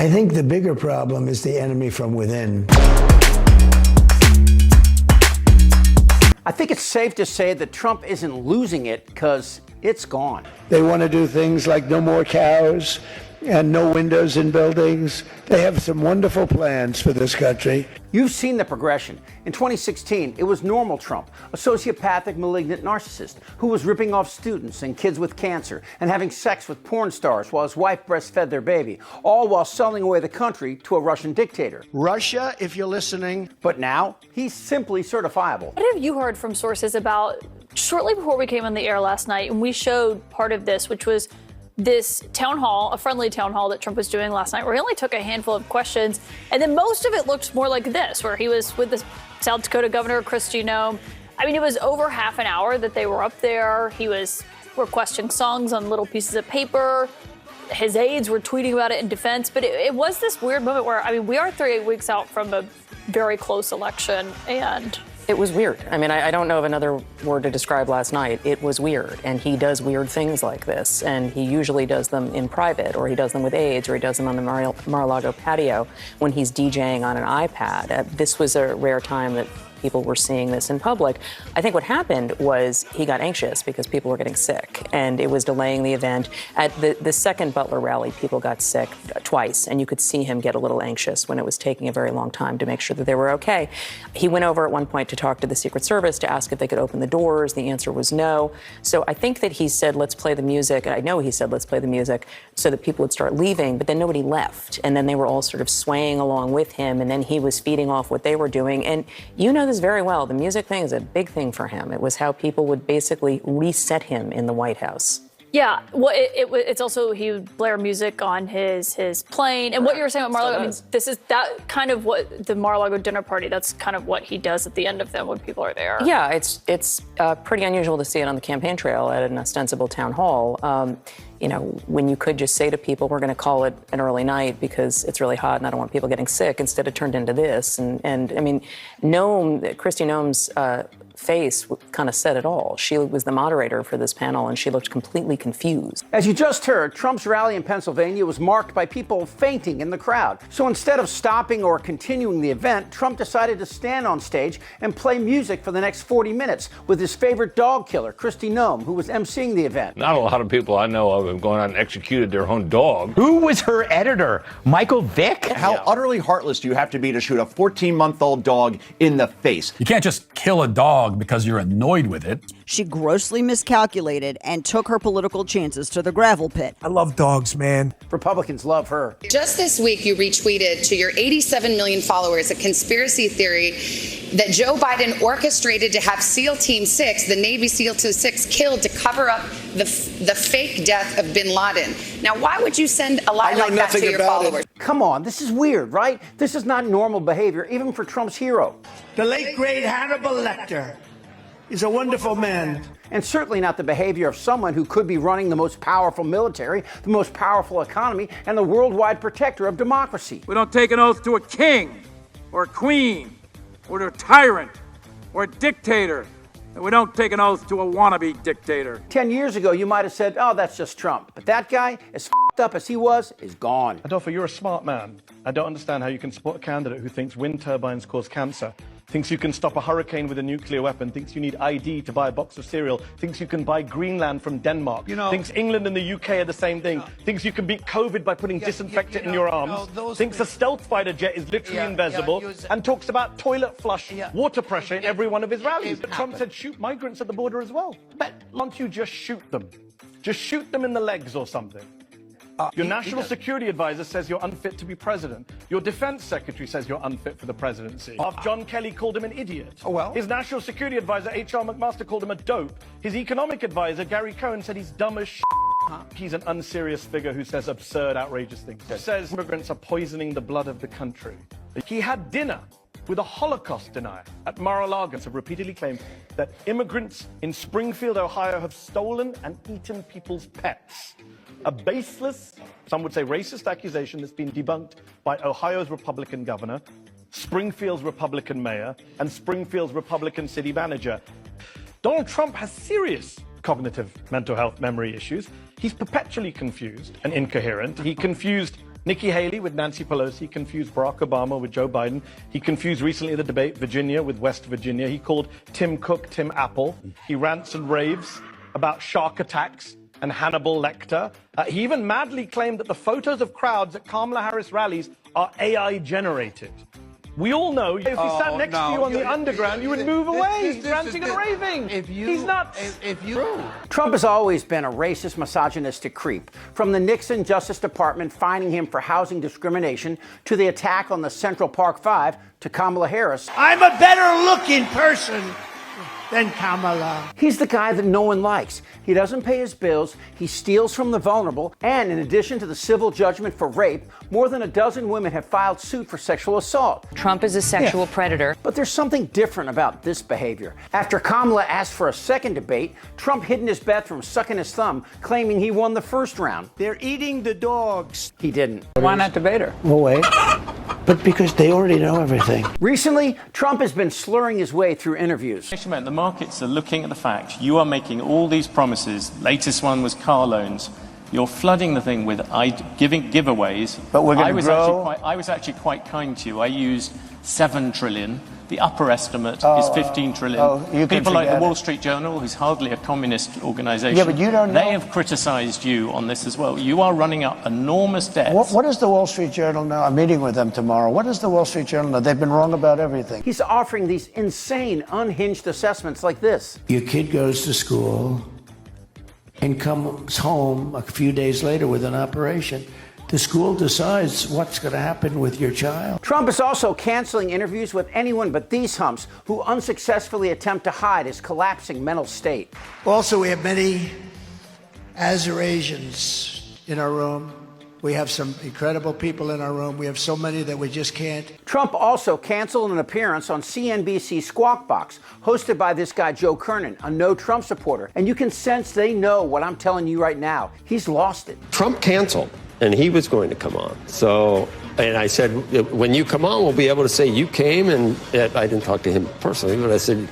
I think the bigger problem is the enemy from within. I think it's safe to say that Trump isn't losing it because it's gone. They want to do things like no more cows and no windows in buildings. They have some wonderful plans for this country. You've seen the progression. In 2016, it was normal Trump, a sociopathic, malignant narcissist who was ripping off students and kids with cancer and having sex with porn stars while his wife breastfed their baby, all while selling away the country to a Russian dictator. Russia, if you're listening. But now, he's simply certifiable. What have you heard from sources about, shortly before we came on the air last night, and we showed part of this, which was this town hall, a friendly town hall that Trump was doing last night, where he only took a handful of questions. And then most of it looked more like this, where he was with the South Dakota governor, Christy Gnome. I mean, it was over half an hour that they were up there. He was requesting songs on little pieces of paper. His aides were tweeting about it in defense. But it was this weird moment where, I mean, we are 38 weeks out from a very close election, and it was weird. I mean, I don't know of another word to describe last night. It was weird. And he does weird things like this. And he usually does them in private, or he does them with aides, or he does them on the Mar-a-Lago patio when he's DJing on an iPad. This was a rare time that people were seeing this in public. I think what happened was he got anxious because people were getting sick, and it was delaying the event. At the second Butler rally, people got sick twice, and you could see him get a little anxious when it was taking a very long time to make sure that they were okay. He went over at one point to talk to the Secret Service to ask if they could open the doors. The answer was no. So I think that he said, let's play the music. And I know he said, let's play the music so that people would start leaving, but then nobody left. And then they were all sort of swaying along with him, and then he was feeding off what they were doing. And you know this very well. The music thing is a big thing for him. It was how people would basically reset him in the White House. yeah, well, it's also he would blare music on his plane. And what you were saying about Mar-a-Lago, I mean, this is that kind of what the Mar-a-Lago dinner party, that's kind of what he does at the end of them when people are there. Yeah, it's pretty unusual to see it on the campaign trail at an ostensible town hall. You know, when you could just say to people, we're going to call it an early night because it's really hot and I don't want people getting sick, instead it turned into this. And I mean, Christy Gnome's face kind of said it all. She was the moderator for this panel, and she looked completely confused. As you just heard, Trump's rally in Pennsylvania was marked by people fainting in the crowd. So instead of stopping or continuing the event, Trump decided to stand on stage and play music for the next 40 minutes with his favorite dog killer, Christy Gnome, who was emceeing the event. Not a lot of people I know of have gone out and executed their own dog. Who was her editor? Michael Vick? How utterly heartless do you have to be to shoot a 14-month-old dog in the face? You can't just kill a dog because you're annoyed with it. She grossly miscalculated and took her political chances to the gravel pit. I love dogs, man. Republicans love her. Just this week, you retweeted to your 87 million followers a conspiracy theory that Joe Biden orchestrated to have SEAL Team 6, the Navy SEAL Team 6, killed to cover up the fake death of bin Laden. Now, why would you send a lie like that to your followers? Come on, this is weird, right? This is not normal behavior, even for Trump's hero. The late, great Hannibal Lecter is a wonderful man. And certainly not the behavior of someone who could be running the most powerful military, the most powerful economy, and the worldwide protector of democracy. We don't take an oath to a king or a queen or to a tyrant or a dictator. And we don't take an oath to a wannabe dictator. 10 years ago, you might have said, oh, that's just Trump. But that guy, as f***ed up as he was, is gone. Adolfo, you're a smart man. I don't understand how you can support a candidate who thinks wind turbines cause cancer, thinks you can stop a hurricane with a nuclear weapon, thinks you need ID to buy a box of cereal, thinks you can buy Greenland from Denmark, thinks England and the UK are the same thing, thinks you can beat COVID by putting disinfectant in your arms, thinks a stealth fighter jet is literally invisible, and talks about toilet flush water pressure in every one of his rallies. But Trump said shoot migrants at the border as well. But why don't you just shoot them? Just shoot them in the legs or something. Your national security advisor says you're unfit to be president. Your defense secretary says you're unfit for the presidency. John Kelly called him an idiot. His national security advisor, H.R. McMaster, called him a dope. His economic advisor, Gary Cohn, said he's dumb as shit. He's an unserious figure who says absurd, outrageous things. He says immigrants are poisoning the blood of the country. He had dinner with a Holocaust denier at Mar-a-Lago, have repeatedly claimed that immigrants in Springfield, Ohio, have stolen and eaten people's pets. A baseless, some would say racist accusation that's been debunked by Ohio's Republican governor, Springfield's Republican mayor, and Springfield's Republican city manager. Donald Trump has serious cognitive mental health memory issues. He's perpetually confused and incoherent. He confused Nikki Haley with Nancy Pelosi. He confused Barack Obama with Joe Biden. He confused recently the debate Virginia with West Virginia. He called Tim Cook Tim Apple. He rants and raves about shark attacks and Hannibal Lecter. He even madly claimed that the photos of crowds at Kamala Harris rallies are AI generated. We all know if he sat next to you on the underground, you would move away. He's ranting and raving. He's nuts. Trump has always been a racist, misogynistic creep. From the Nixon Justice Department fining him for housing discrimination to the attack on the Central Park Five to Kamala Harris. I'm a better looking person than Kamala. He's the guy that no one likes. He doesn't pay his bills, he steals from the vulnerable, and in addition to the civil judgment for rape, more than a dozen women have filed suit for sexual assault. Trump is a sexual predator. But there's something different about this behavior. After Kamala asked for a second debate, Trump hid in his bed from sucking his thumb, claiming he won the first round. They're eating the dogs. He didn't. Why not debate her? Well, wait. But because they already know everything. Recently, Trump has been slurring his way through interviews. The markets are looking at the fact you are making all these promises. Latest one was car loans. You're flooding the thing with giving giveaways. But we're going to grow. I was actually quite kind to you. I used 7 trillion. The upper estimate is 15 trillion. People like the Wall Street Journal, who's hardly a communist organization, yeah, but you don't know. They have criticized you on this as well. You are running up enormous debts. What does the Wall Street Journal know? I'm meeting with them tomorrow. What does the Wall Street Journal know? They've been wrong about everything. He's offering these insane, unhinged assessments like this. Your kid goes to school and comes home a few days later with an operation. The school decides what's going to happen with your child. Trump is also canceling interviews with anyone but these humps who unsuccessfully attempt to hide his collapsing mental state. Also, we have many Azerasians in our room. We have some incredible people in our room. We have so many that we just can't. Trump also canceled an appearance on CNBC's Squawk Box, hosted by this guy, Joe Kernan, a no-Trump supporter. And you can sense they know what I'm telling you right now. He's lost it. Trump canceled, and he was going to come on. So, and I said, when you come on, we'll be able to say you came, and I didn't talk to him personally, but I said,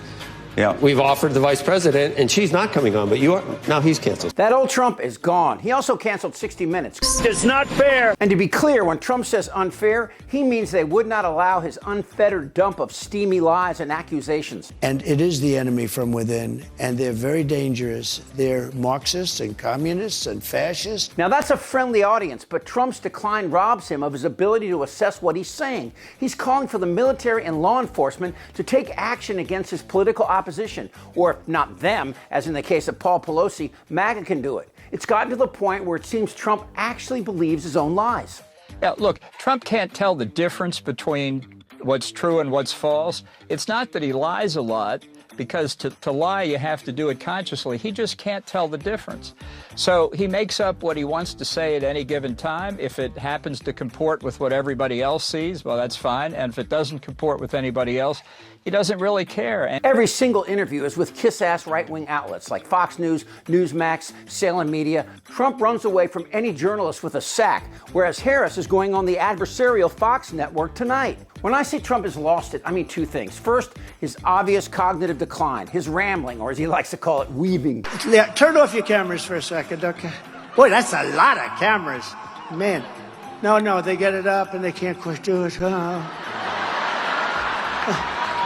yeah, we've offered the vice president, and she's not coming on, but you are. Now he's canceled. That old Trump is gone. He also canceled 60 Minutes. It's not fair. And to be clear, when Trump says unfair, he means they would not allow his unfettered dump of steamy lies and accusations. And it is the enemy from within, and they're very dangerous. They're Marxists and communists and fascists. Now that's a friendly audience, but Trump's decline robs him of his ability to assess what he's saying. He's calling for the military and law enforcement to take action against his political opposition, or if not them, as in the case of Paul Pelosi, MAGA can do it. It's gotten to the point where it seems Trump actually believes his own lies. Yeah, look, Trump can't tell the difference between what's true and what's false. It's not that he lies a lot, because to lie, you have to do it consciously. He just can't tell the difference. So he makes up what he wants to say at any given time. If it happens to comport with what everybody else sees, well, that's fine. And if it doesn't comport with anybody else, he doesn't really care. And every single interview is with kiss-ass right-wing outlets like Fox News, Newsmax, Salem Media. Trump runs away from any journalist with a sack, whereas Harris is going on the adversarial Fox network tonight. When I say Trump has lost it, I mean two things. First, his obvious cognitive decline, his rambling, or as he likes to call it, weaving. Yeah, turn off your cameras for a second, okay? Boy, that's a lot of cameras. Man, no, they get it up and they can't quite do it.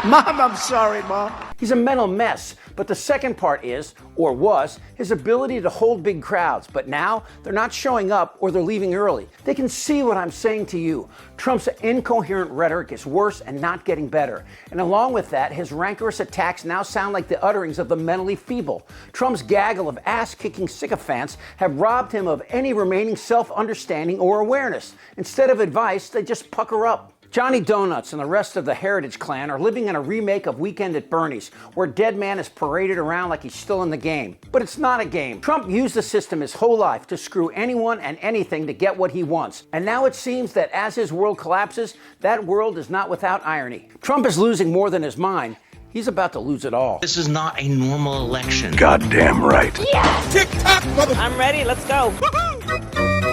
Mom, I'm sorry, Mom. He's a mental mess. But the second part is, or was, his ability to hold big crowds. But now, they're not showing up or they're leaving early. They can see what I'm saying to you. Trump's incoherent rhetoric is worse and not getting better. And along with that, his rancorous attacks now sound like the utterings of the mentally feeble. Trump's gaggle of ass-kicking sycophants have robbed him of any remaining self-understanding or awareness. Instead of advice, they just pucker up. Johnny Donuts and the rest of the Heritage Clan are living in a remake of Weekend at Bernie's, where Dead Man is paraded around like he's still in the game. But it's not a game. Trump used the system his whole life to screw anyone and anything to get what he wants. And now it seems that as his world collapses, that world is not without irony. Trump is losing more than his mind. He's about to lose it all. This is not a normal election. Goddamn right. Yes! TikTok, mother... I'm ready, let's go.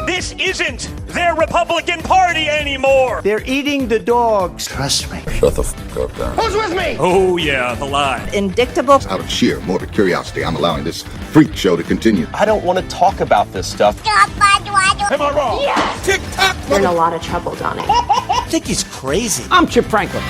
This isn't their Republican Party anymore. anymore. They're eating the dogs. Trust me. Shut the f up, Dan. Who's with me? Oh, yeah, the lie. Indictable. Out of sheer morbid curiosity, I'm allowing this freak show to continue. I don't want to talk about this stuff. Am I wrong? Yes. Tick-tock. You're in a lot of trouble, Donnie. I think he's crazy. I'm Chip Franklin.